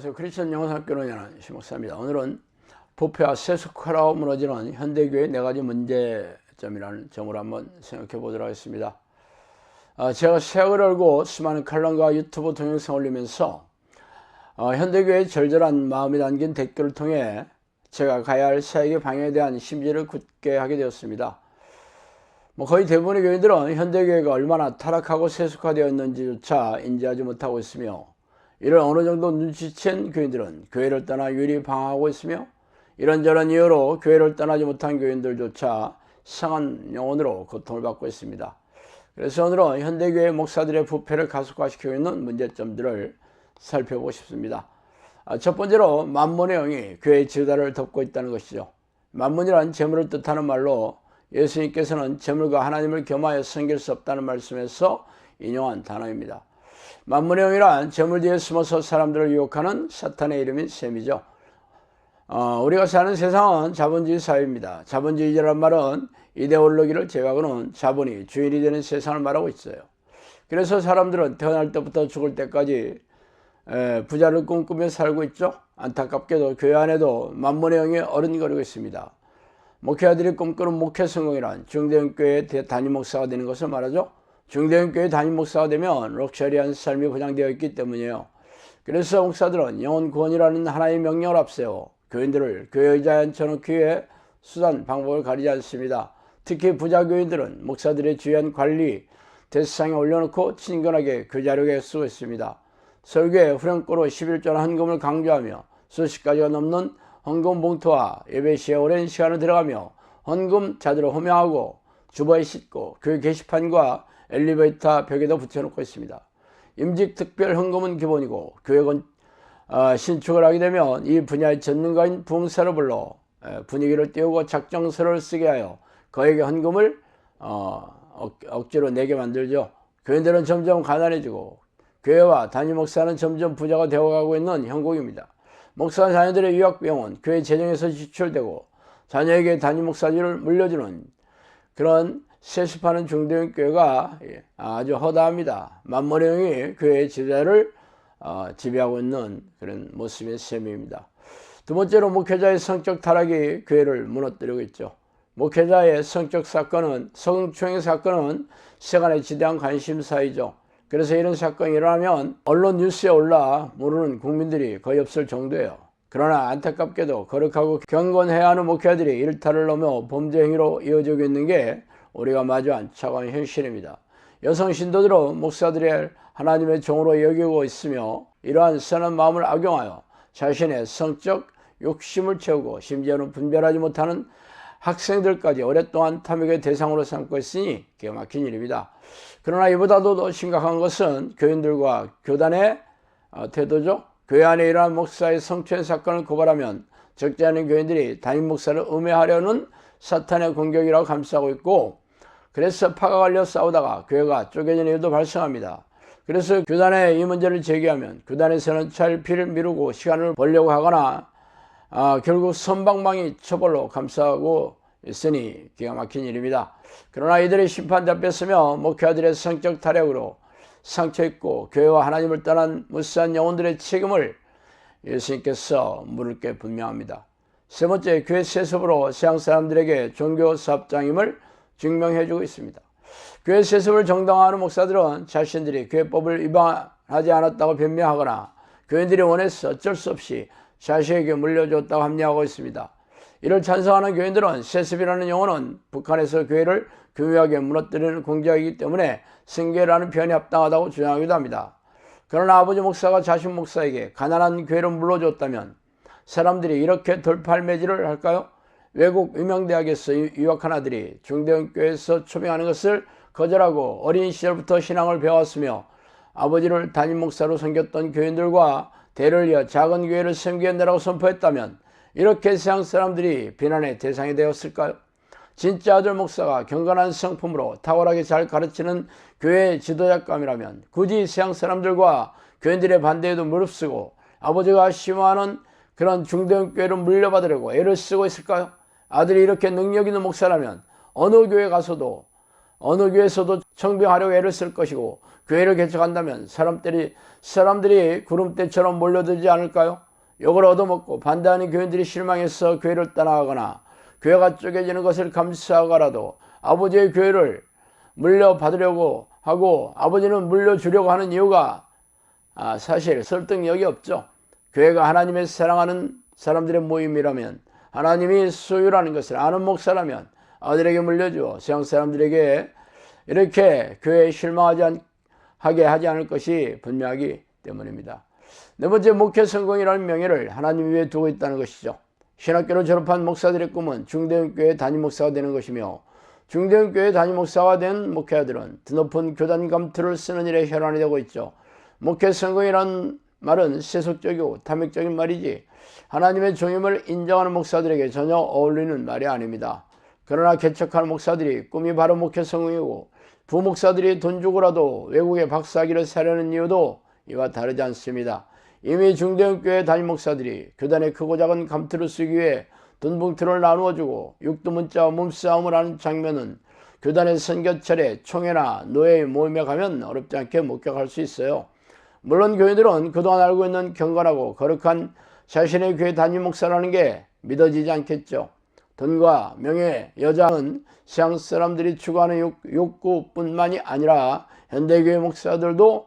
안녕하세요. 크리스천 영혼학교로 연한 심목사입니다. 오늘은 부패와 세속화로 무너지는 현대교회의 4가지 문제점이라는 점으로 한번 생각해 보도록 하겠습니다. 제가 세학을 알고 수많은 칼럼과 유튜브 동영상 올리면서 현대교회의 절절한 마음이 담긴 댓글을 통해 제가 가야 할 세학의 방향에 대한 심지를 굳게 하게 되었습니다. 거의 대부분의 교회들은 현대교회가 얼마나 타락하고 세속화되어 있는지조차 인지하지 못하고 있으며, 이를 어느 정도 눈치챈 교인들은 교회를 떠나 유리 방황하고 있으며, 이런저런 이유로 교회를 떠나지 못한 교인들조차 상한 영혼으로 고통을 받고 있습니다. 그래서 오늘은 현대교회 목사들의 부패를 가속화시키고 있는 문제점들을 살펴보고 싶습니다. 첫 번째로 만문의 영이 교회의 지도자를 덮고 있다는 것이죠. 만문이란 재물을 뜻하는 말로 예수님께서는 재물과 하나님을 겸하여 섬길 수 없다는 말씀에서 인용한 단어입니다. 만문의 영이란 재물 뒤에 숨어서 사람들을 유혹하는 사탄의 이름인 셈이죠. 우리가 사는 세상은 자본주의 사회입니다. 자본주의자란 말은 이데올로기를 제외하고는 자본이 주인이 되는 세상을 말하고 있어요. 그래서 사람들은 태어날 때부터 죽을 때까지 부자를 꿈꾸며 살고 있죠. 안타깝게도 교회 안에도 만문의 영이 어른거리고 있습니다. 목회자들이 꿈꾸는 목회 성공이란 중대형교회 담임 목사가 되는 것을 말하죠. 중대형교회 담임 목사가 되면 럭셔리한 삶이 보장되어 있기 때문이에요. 그래서 목사들은 영혼 구원이라는 하나의 명령을 앞세워 교인들을 교회 의자에 앉혀놓기 위해 수단, 방법을 가리지 않습니다. 특히 부자 교인들은 목사들의 주요한 관리 대상에 올려놓고 친근하게 교자력에 쓰고 있습니다. 설교에 후렴구로 11조나 헌금을 강조하며 수십 가지가 넘는 헌금 봉투와 예배 시에 오랜 시간을 들어가며 헌금 자들을 호명하고 주보에 싣고 교회 게시판과 엘리베이터 벽에도 붙여놓고 있습니다. 임직 특별 헌금은 기본이고 교회 신축을 하게 되면 이 분야의 전문가인 부흥사를 불러 분위기를 띄우고 작정서를 쓰게 하여 그에게 헌금을 억지로 내게 만들죠. 교인들은 점점 가난해지고 교회와 담임 목사는 점점 부자가 되어가고 있는 형국입니다. 목사 자녀들의 유학비용은 교회 재정에서 지출되고 자녀에게 담임 목사직을 물려주는 그런 세습하는 중대형 교회가 아주 허다합니다. 만문의 영이 교회의 지도자를 지배하고 있는 그런 모습의 셈입니다. 두 번째로 목회자의 성적 타락이 교회를 무너뜨리고 있죠. 목회자의 성적 사건은, 성추행 사건은 세간의 지대한 관심사이죠. 그래서 이런 사건이 일어나면 언론 뉴스에 올라 모르는 국민들이 거의 없을 정도예요. 그러나 안타깝게도 거룩하고 경건해야 하는 목회자들이 일탈을 넘어 범죄 행위로 이어지고 있는 게 우리가 마주한 차가운 현실입니다. 여성 신도들은 목사들의 하나님의 종으로 여기고 있으며 이러한 선한 마음을 악용하여 자신의 성적 욕심을 채우고 심지어는 분별하지 못하는 학생들까지 오랫동안 탐욕의 대상으로 삼고 있으니 기가 막힌 일입니다. 그러나 이보다도 더 심각한 것은 교인들과 교단의 태도죠. 교회 안에 일어난 목사의 성추행 사건을 고발하면 적지 않은 교인들이 담임 목사를 음해하려는 사탄의 공격이라고 감싸고 있고, 그래서 파가 갈려 싸우다가 교회가 쪼개지는 일도 발생합니다. 그래서 교단에 이 문제를 제기하면 교단에서는 차일피일 미루고 시간을 벌려고 하거나 결국 선방망이 처벌로 감싸고 있으니 기가 막힌 일입니다. 그러나 이들의 심판 잡혔으며 목회자들의 성적 타락으로 상처있고 교회와 하나님을 떠난 무수한 영혼들의 책임을 예수님께서 물을 게 분명합니다. 세 번째, 교회 세습으로 세상 사람들에게 종교 사업장임을 증명해주고 있습니다. 교회 세습을 정당화하는 목사들은 자신들이 교회법을 위반하지 않았다고 변명하거나 교인들이 원해서 어쩔 수 없이 자식에게 물려줬다고 합리화하고 있습니다. 이를 찬성하는 교인들은 세습이라는 용어는 북한에서 교회를 교묘하게 무너뜨리는 공작이기 때문에 승계라는 표현이 합당하다고 주장하기도 합니다. 그러나 아버지 목사가 자신 목사에게 가난한 교회를 물려줬다면 사람들이 이렇게 돌팔매질을 할까요? 외국 유명대학에서 유학한 아들이 중대형 교회에서 초빙하는 것을 거절하고 어린 시절부터 신앙을 배웠으며 아버지를 담임 목사로 섬겼던 교인들과 대를 이어 작은 교회를 섬기겠다고 선포했다면 이렇게 세상 사람들이 비난의 대상이 되었을까요? 진짜 아들 목사가 경건한 성품으로 탁월하게 잘 가르치는 교회의 지도자감이라면 굳이 세상 사람들과 교인들의 반대에도 무릅쓰고 아버지가 심화하는 그런 중대형 교회를 물려받으려고 애를 쓰고 있을까요? 아들이 이렇게 능력 있는 목사라면 어느 교회 가서도 어느 교회에서도 청빙하려고 애를 쓸 것이고 교회를 개척한다면 사람들이 구름대처럼 몰려들지 않을까요? 욕을 얻어먹고 반대하는 교인들이 실망해서 교회를 떠나가거나 교회가 쪼개지는 것을 감수하고라도 아버지의 교회를 물려받으려고 하고 아버지는 물려주려고 하는 이유가 사실 설득력이 없죠. 교회가 하나님의 사랑하는 사람들의 모임이라면, 하나님이 소유라는 것을 아는 목사라면 아들에게 물려주어 세상 사람들에게 이렇게 교회에 실망하게 하지 않을 것이 분명하기 때문입니다. 네 번째, 목회 성공이라는 명예를 하나님 위에 두고 있다는 것이죠. 신학교를 졸업한 목사들의 꿈은 중대형교회 담임 목사가 되는 것이며, 중대형교회 담임 목사가 된 목회자들은 드높은 교단 감투를 쓰는 일에 혈안이 되고 있죠. 목회 성공이라는 말은 세속적이고 탐욕적인 말이지 하나님의 종임을 인정하는 목사들에게 전혀 어울리는 말이 아닙니다. 그러나 개척하는 목사들이 꿈이 바로 목회 성공이고 부목사들이 돈 주고라도 외국에 박사학위를 사려는 이유도 이와 다르지 않습니다. 이미 중대형교회 담임 목사들이 교단의 크고 작은 감투를 쓰기 위해 돈 봉투를 나누어주고 육두문자와 몸싸움을 하는 장면은 교단의 선교철에 총회나 노예의 모임에 가면 어렵지 않게 목격할 수 있어요. 물론 교인들은 그동안 알고 있는 경건하고 거룩한 자신의 교회 담임 목사라는 게 믿어지지 않겠죠. 돈과 명예, 여자는 세상 사람들이 추구하는 욕구뿐만이 아니라 현대교회 목사들도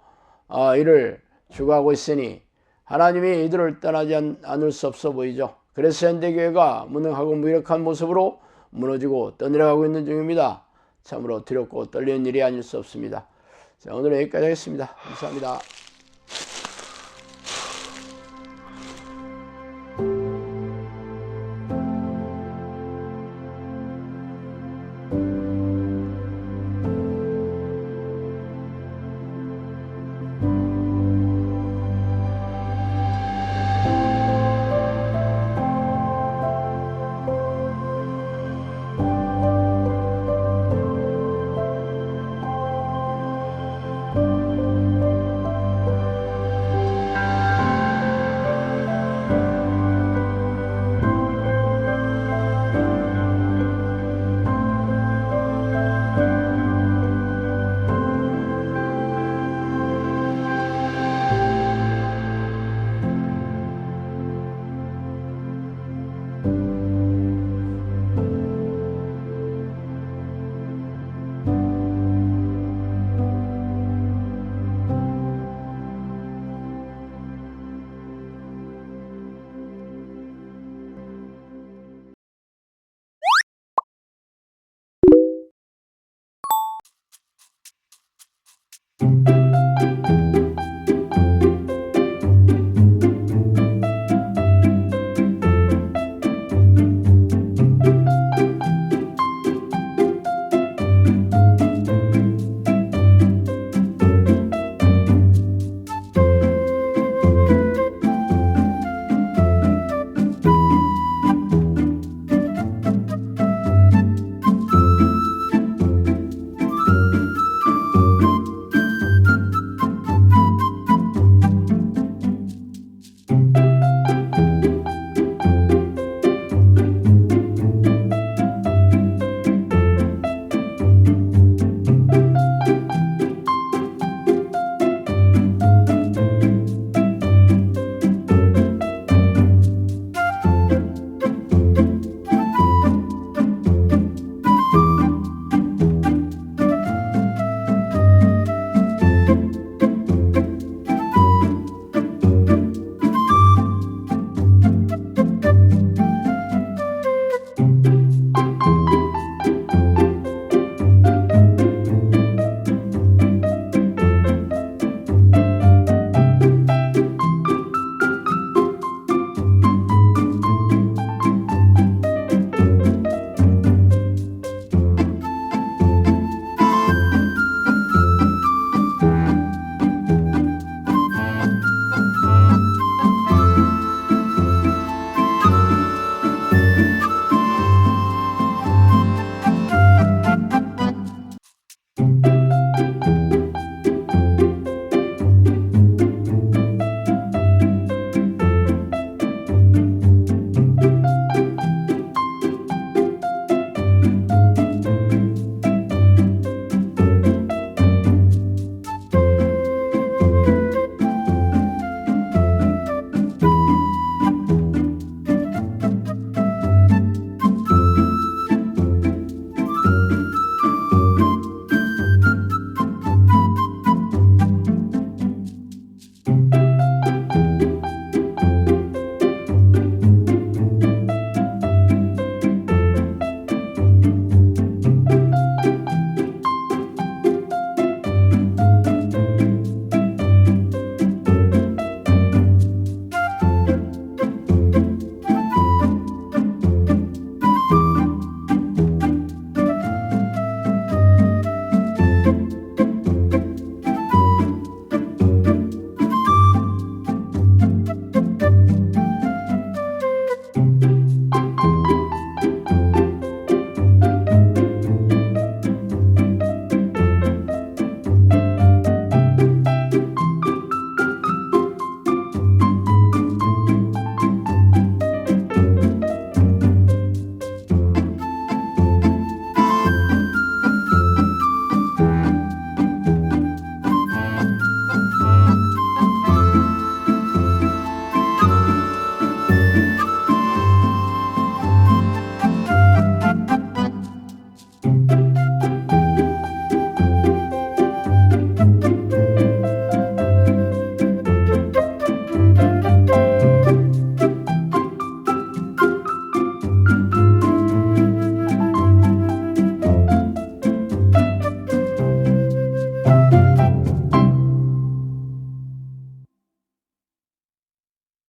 이를 추구하고 있으니 하나님이 이들을 떠나지 않을 수 없어 보이죠. 그래서 현대교회가 무능하고 무력한 모습으로 무너지고 떠내려가고 있는 중입니다. 참으로 두렵고 떨리는 일이 아닐 수 없습니다. 자, 오늘은 여기까지 하겠습니다. 감사합니다.